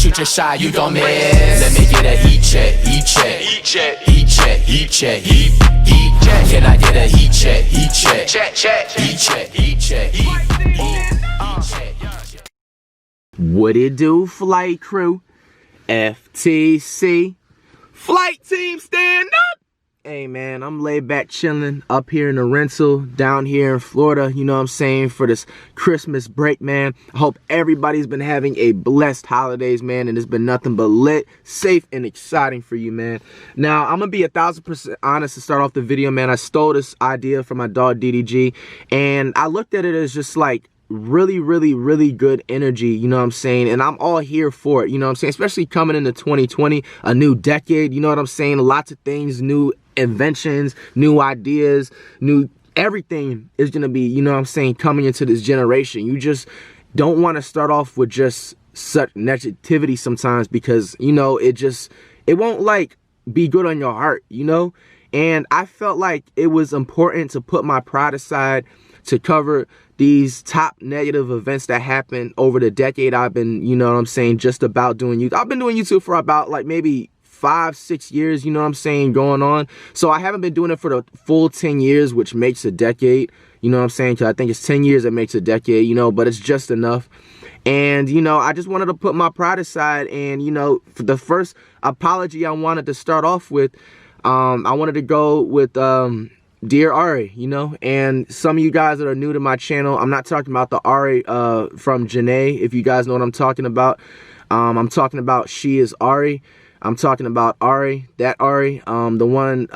shoot your shot, you gon' miss. Let me get a heat check, heat check, heat check, heat check, heat check, heat check. Can I get a heat check, heat check, check, check, heat check, heat check, heat check. What it do, flight crew? FTC. Flight team, stand up! Hey man, I'm laid back chilling up here in the rental down here in Florida, you know what I'm saying, for this Christmas break, man. I hope everybody's been having a blessed holidays, man, and it's been nothing but lit, safe, and exciting for you, man. Now, I'm gonna be 1000% honest to start off the video, man. I stole this idea from my dog DDG, and I looked at it as just like really good energy, you know what I'm saying, and I'm all here for it, you know what I'm saying, especially coming into 2020, a new decade, you know what I'm saying, lots of things, new inventions, new ideas, new everything is gonna be, you know what I'm saying, coming into this generation. You just don't want to start off with just such negativity sometimes, because you know it won't like be good on your heart, you know. And I felt like it was important to put my pride aside to cover these top negative events that happened over the decade I've been, you know what I'm saying, just about doing YouTube. I've been doing YouTube for about like maybe 5-6 years, you know what I'm saying, going on. So I haven't been doing it for the full 10 years, which makes a decade, you know what I'm saying, because I think it's 10 years that makes a decade, you know, but it's just enough. And, you know, I just wanted to put my pride aside, and, you know, for the first apology I wanted to start off with, I wanted to go with, Dear Ari, you know, and some of you guys that are new to my channel, I'm not talking about the Ari from Janae, if you guys know what I'm talking about. I'm talking about She Is Ari. I'm talking about Ari, that Ari, the one,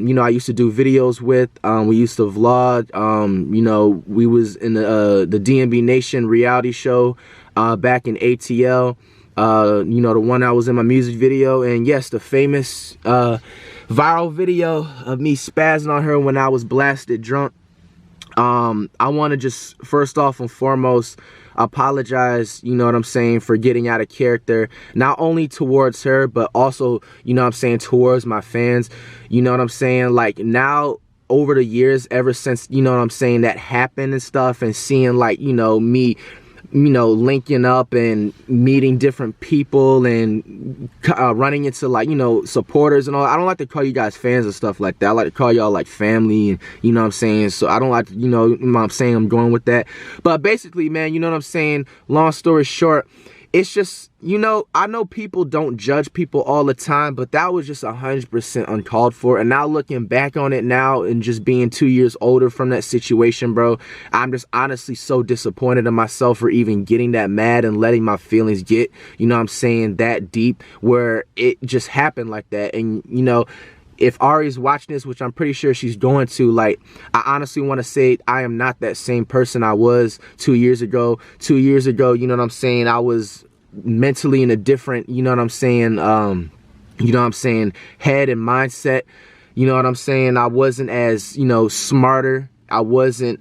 you know, I used to do videos with. We used to vlog. You know, we was in the DMB Nation reality show back in ATL. You know, the one I was in my music video, and yes, the famous viral video of me spazzing on her when I was blasted drunk. I want to just first off and foremost apologize, you know what I'm saying, for getting out of character, not only towards her, but also, you know what I'm saying, towards my fans. You know what I'm saying, like now over the years, ever since, you know what I'm saying, that happened and stuff, and seeing like, you know, me, you know, linking up and meeting different people and running into like, you know, supporters and all. I don't like to call you guys fans and stuff like that. I like to call y'all like family, and you know what I'm saying. So I don't like to, you know what I'm saying, I'm going with that. But basically, man, you know what I'm saying, long story short, it's just, you know, I know people don't judge people all the time, but that was just 100% uncalled for. And now looking back on it now and just being 2 years older from that situation, bro, I'm just honestly so disappointed in myself for even getting that mad and letting my feelings get, you know what I'm saying, that deep, where it just happened like that. And, you know, if Ari's watching this, which I'm pretty sure she's going to, like, I honestly want to say I am not that same person I was 2 years ago. 2 years ago, you know what I'm saying, I was mentally in a different, you know what I'm saying, you know what I'm saying, head and mindset, you know what I'm saying. I wasn't as, you know, smarter. I wasn't,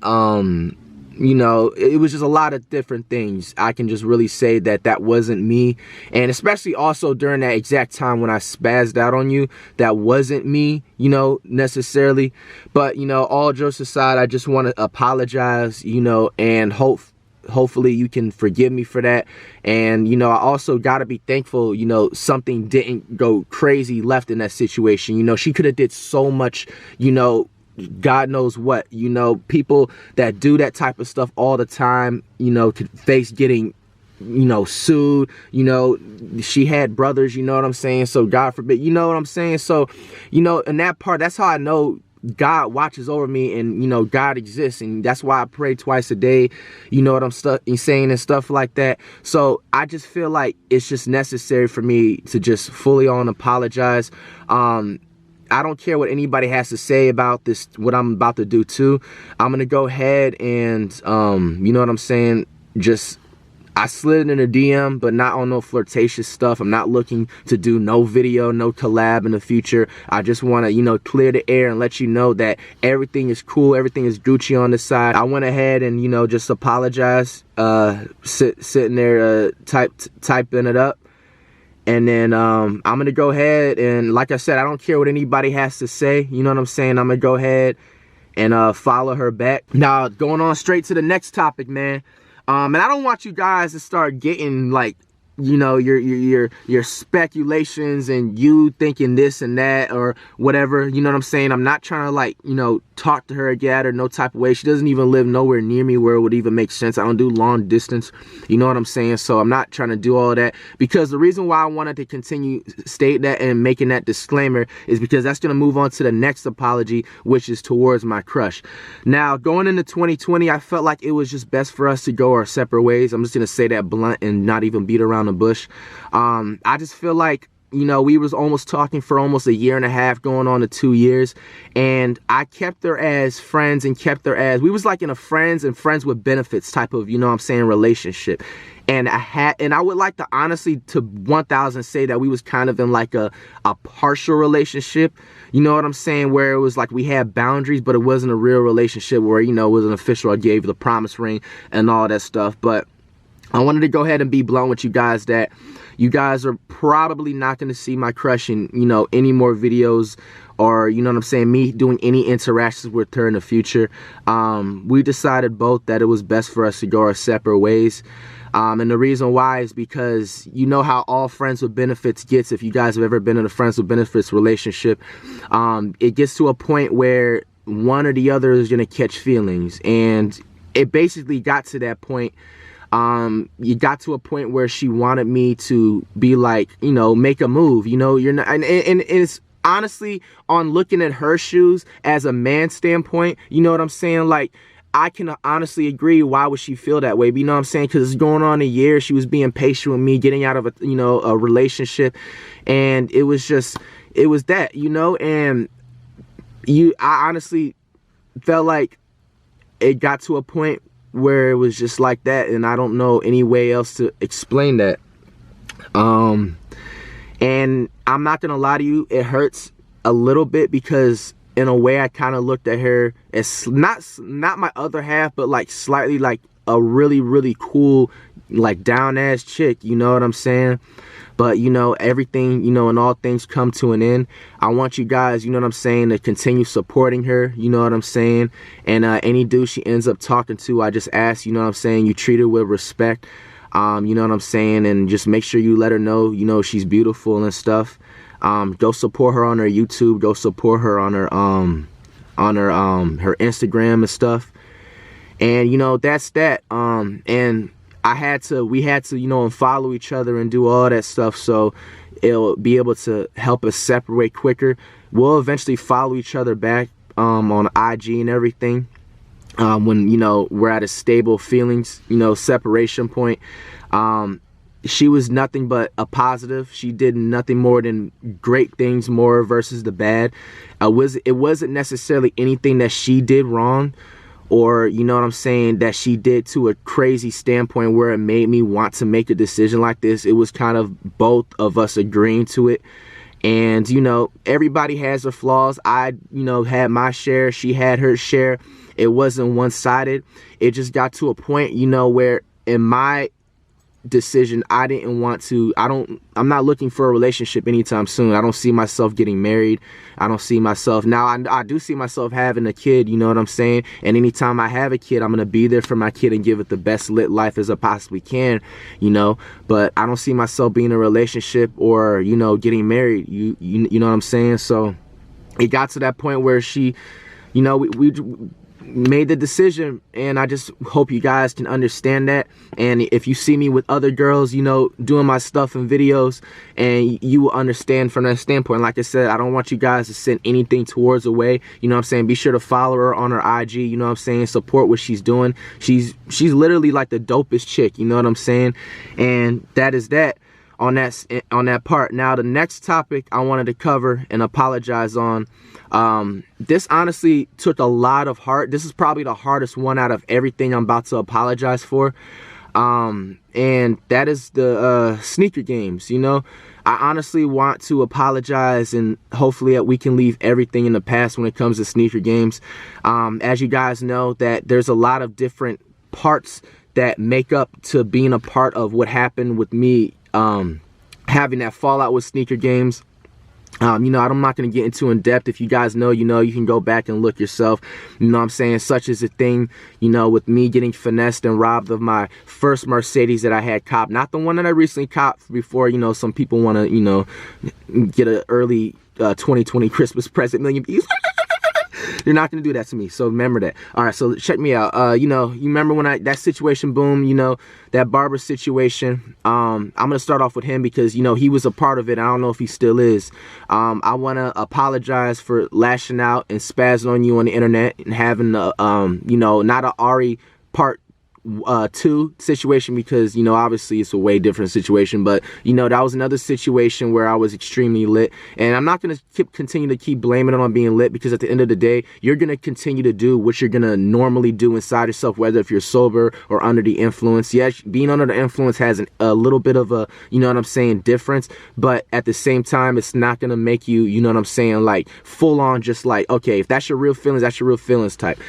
you know, it was just a lot of different things. I can just really say that that wasn't me. And especially also during that exact time when I spazzed out on you, that wasn't me, you know, necessarily. But, you know, all jokes aside, I just want to apologize, you know, and hopefully you can forgive me for that. And, you know, I also got to be thankful, you know, something didn't go crazy left in that situation. You know, she could have did so much, you know, God knows what, you know, people that do that type of stuff all the time, you know, could face getting, you know, sued. You know, she had brothers, you know what I'm saying, so God forbid, you know what I'm saying. So, you know, in that part, that's how I know God watches over me, and, you know, God exists, and that's why I pray twice a day, you know what I'm saying, and stuff like that. So I just feel like it's just necessary for me to just fully on apologize. I don't care what anybody has to say about this, what I'm about to do too. I'm gonna go ahead and, you know what I'm saying, just, I slid in a DM, but not on no flirtatious stuff. I'm not looking to do no video, no collab in the future. I just want to, you know, clear the air and let you know that everything is cool, everything is Gucci on the side. I went ahead and, you know, just apologize, sitting there typing it up. And then I'm going to go ahead and, like I said, I don't care what anybody has to say. You know what I'm saying? I'm going to go ahead and follow her back. Now, going on straight to the next topic, man. And I don't want you guys to start getting, like, you know, your speculations and you thinking this and that or whatever, you know what I'm saying? I'm not trying to, like, you know, talk to her or get at her no type of way. She doesn't even live nowhere near me where it would even make sense. I don't do long distance, you know what I'm saying? So I'm not trying to do all that, because the reason why I wanted to continue state that and making that disclaimer is because that's going to move on to the next apology, which is towards my crush. Now, going into 2020, I felt like it was just best for us to go our separate ways. I'm just going to say that blunt and not even beat around the bush. I just feel like, you know, we was almost talking for almost 1.5 years, going on to 2 years, and I kept her as friends and kept her as, we was like in a friends and friends with benefits type of, you know what I'm saying, relationship. And I would like to honestly to 1000 say that we was kind of in like a partial relationship, you know what I'm saying, where it was like we had boundaries, but it wasn't a real relationship where, you know, it was an official, I gave you the promise ring and all that stuff. But I wanted to go ahead and be blunt with you guys that you guys are probably not going to see my crush in, you know, any more videos, or, you know what I'm saying, me doing any interactions with her in the future. We decided both that it was best for us to go our separate ways. And the reason why is because you know how all friends with benefits gets. If you guys have ever been in a friends with benefits relationship, it gets to a point where one or the other is going to catch feelings. And it basically got to that point. You got to a point where she wanted me to be like, you know, make a move, you know, you're not, and it's honestly on looking at her shoes as a man standpoint, you know what I'm saying? Like, I can honestly agree. Why would she feel that way? But you know what I'm saying? Because it's going on 1 year. She was being patient with me, getting out of a, you know, a relationship. And it was just, it was that, you know, and I honestly felt like it got to a point where it was just like that, and I don't know any way else to explain that. And I'm not gonna lie to you, it hurts a little bit, because in a way I kind of looked at her as not my other half, but like slightly like a really cool, like down ass chick, you know what I'm saying? But, you know, everything, you know, and all things come to an end. I want you guys, you know what I'm saying, to continue supporting her, you know what I'm saying? And any dude she ends up talking to, I just ask, you know what I'm saying, you treat her with respect, you know what I'm saying? And just make sure you let her know, you know, she's beautiful and stuff. Go support her on her YouTube. Go support her on her her Instagram and stuff. And, you know, that's that. And we had to, you know, unfollow each other and do all that stuff, so it'll be able to help us separate quicker. We'll eventually follow each other back on IG and everything when, you know, we're at a stable feelings, you know, separation point. She was nothing but a positive. She did nothing more than great things, more versus the bad. It wasn't necessarily anything that she did wrong, or, you know what I'm saying, that she did to a crazy standpoint where it made me want to make a decision like this. It was kind of both of us agreeing to it. And, you know, everybody has their flaws. I, you know, had my share. She had her share. It wasn't one-sided. It just got to a point, you know, where in my decision, I didn't want to, I'm not looking for a relationship anytime soon. I don't see myself getting married. I don't see myself, now I do see myself having a kid, you know what I'm saying? And anytime I have a kid, I'm going to be there for my kid and give it the best lit life as I possibly can, you know? But I don't see myself being in a relationship or, you know, getting married, you know what I'm saying? So it got to that point where she, you know, we made the decision, and I just hope you guys can understand that. And if you see me with other girls, you know, doing my stuff and videos, and you will understand from that standpoint. Like I said, I don't want you guys to send anything towards away, you know what I'm saying? Be sure to follow her on her IG, you know what I'm saying? Support what she's doing. She's literally like the dopest chick, you know what I'm saying? And that is that on that part. Now, the next topic I wanted to cover and apologize on, this honestly took a lot of heart. This is probably the hardest one out of everything I'm about to apologize for, and that is the Sneakergames. You know, I honestly want to apologize, and hopefully we can leave everything in the past when it comes to Sneakergames. As you guys know, that there's a lot of different parts that make up to being a part of what happened with me having that fallout with Sneakergames. You know, I'm not going to get into in depth. If you guys know, you know, you can go back and look yourself. You know what I'm saying? Such as a thing, you know, with me getting finessed and robbed of my first Mercedes that I had copped. Not the one that I recently copped before, you know, some people want to, you know, get an early 2020 Christmas present, million views. You're not gonna do that to me, so remember that. All right, so check me out. You know, you remember when that situation, boom, you know, that barber situation. I'm gonna start off with him because, you know, he was a part of it. I don't know if he still is. I wanna apologize for lashing out and spazzing on you on the internet and having you know, not a Ari part 2 situation, because, you know, obviously it's a way different situation, but, you know, that was another situation where I was extremely lit, and I'm not going to continue to keep blaming it on being lit, because at the end of the day, you're going to continue to do what you're going to normally do inside yourself, whether if you're sober or under the influence. Yes, being under the influence has a little bit of a, you know what I'm saying, difference, but at the same time, it's not going to make you, you know what I'm saying, like full on just like, okay, if that's your real feelings, that's your real feelings type.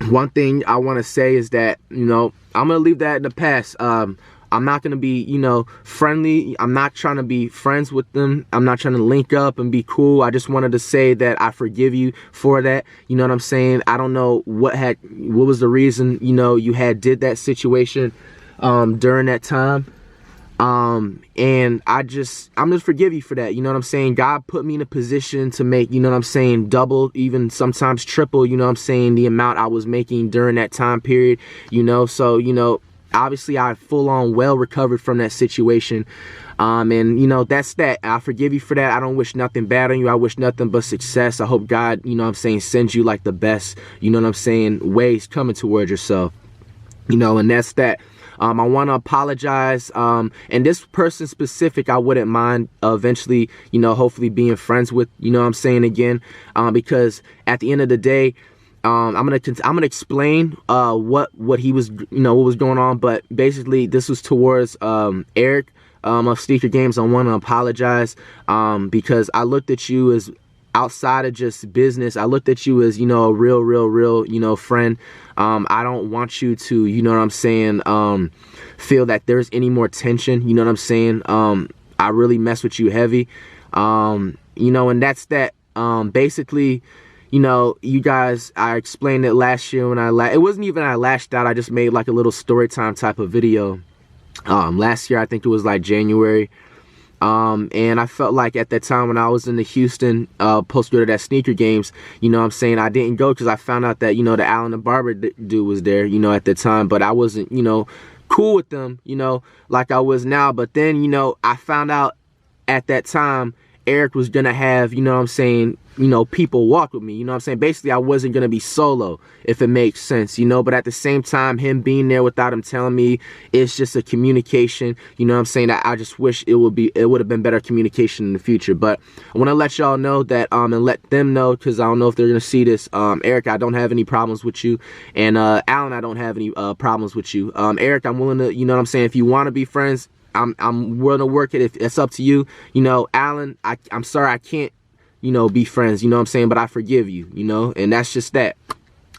One thing I want to say is that, you know, I'm going to leave that in the past. I'm not going to be, you know, friendly. I'm not trying to be friends with them. I'm not trying to link up and be cool. I just wanted to say that I forgive you for that. You know what I'm saying? I don't know what was the reason, you know, you did that situation during that time. And I'm just forgive you for that. You know what I'm saying? God put me in a position to make, you know what I'm saying, double, even sometimes triple, you know what I'm saying, the amount I was making during that time period, you know. So, you know, obviously I full on well recovered from that situation. And, you know, that's that. I forgive you for that. I don't wish nothing bad on you. I wish nothing but success. I hope God, you know what I'm saying, sends you like the best, you know what I'm saying, ways coming towards yourself, you know, and that's that. I want to apologize, and this person specific, I wouldn't mind eventually, you know, hopefully being friends with, you know what I'm saying, again, because at the end of the day, I'm gonna explain what he was, you know, what was going on, but basically this was towards Eric of Sneakergames. I want to apologize because I looked at you as outside of just business. I looked at you as, you know, a real, you know, friend. I don't want you to, you know what I'm saying, feel that there's any more tension, you know what I'm saying. I really mess with you heavy, you know, and that's that. Basically, you know, you guys, I explained it last year when it wasn't even I lashed out. I just made like a little story time type of video. Last year, I think it was like January. And I felt like at that time when I was in the Houston, post-grad at Sneakergames, you know what I'm saying, I didn't go because I found out that, you know, the Allen the Barber dude was there, you know, at the time, but I wasn't, you know, cool with them, you know, like I was now. But then, you know, I found out at that time Eric was gonna have, you know what I'm saying, you know, people walk with me, you know what I'm saying. Basically, I wasn't gonna be solo, if it makes sense, you know. But at the same time, him being there without him telling me, it's just a communication, you know what I'm saying, that I just wish it would have been better communication in the future. But I want to let y'all know that, and let them know, because I don't know if they're gonna see this. Eric, I don't have any problems with you, and Alan, I don't have any problems with you. Eric, I'm willing to, you know what I'm saying, if you want to be friends, I'm willing to work it. If it's up to you, you know. Alan, I'm sorry I can't, you know, be friends, you know what I'm saying, but I forgive you, you know, and that's just that.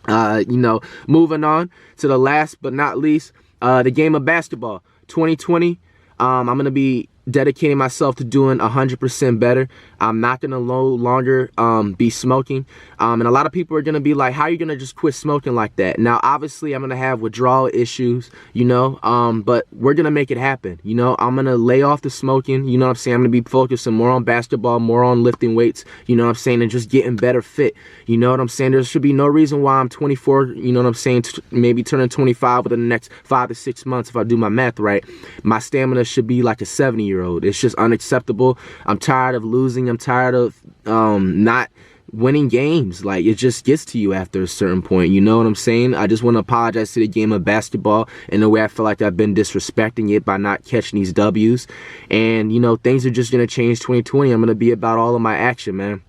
You know, moving on to the last but not least, the game of basketball 2020. I'm gonna be dedicating myself to doing 100% better. I'm not gonna no longer be smoking, and a lot of people are gonna be like, how are you gonna just quit smoking like that? Now obviously I'm gonna have withdrawal issues, you know, but we're gonna make it happen, you know. I'm gonna lay off the smoking, you know what I'm saying. I'm gonna be focusing more on basketball, more on lifting weights, you know what I'm saying, and just getting better fit, you know what I'm saying. There should be no reason why I'm 24, you know what I'm saying, maybe turning 25 within the next 5 to 6 months if I do my math right. My stamina should be like a 70-year-old. It's just unacceptable. I'm tired of losing. I'm tired of not winning games. Like, it just gets to you after a certain point, you know what I'm saying. I just want to apologize to the game of basketball in the way I feel like I've been disrespecting it by not catching these W's. And, you know, things are just going to change 2020. I'm going to be about all of my action, man.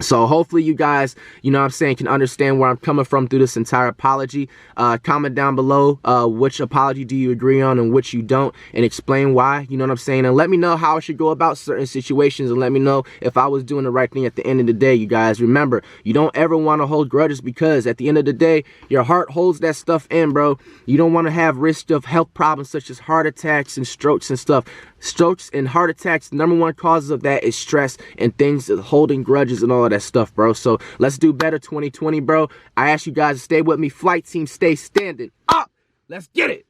So hopefully you guys, you know what I'm saying, can understand where I'm coming from through this entire apology. Comment down below which apology do you agree on and which you don't, and explain why, you know what I'm saying. And let me know how I should go about certain situations, and let me know if I was doing the right thing at the end of the day, you guys. Remember, you don't ever want to hold grudges, because at the end of the day, your heart holds that stuff in, bro. You don't want to have risk of health problems such as heart attacks and strokes and stuff. Strokes and heart attacks, number one causes of that is stress and things, holding grudges and all of that stuff, bro. So let's do better 2020, bro. I ask you guys to stay with me. Flight team, stay standing up. Let's get it.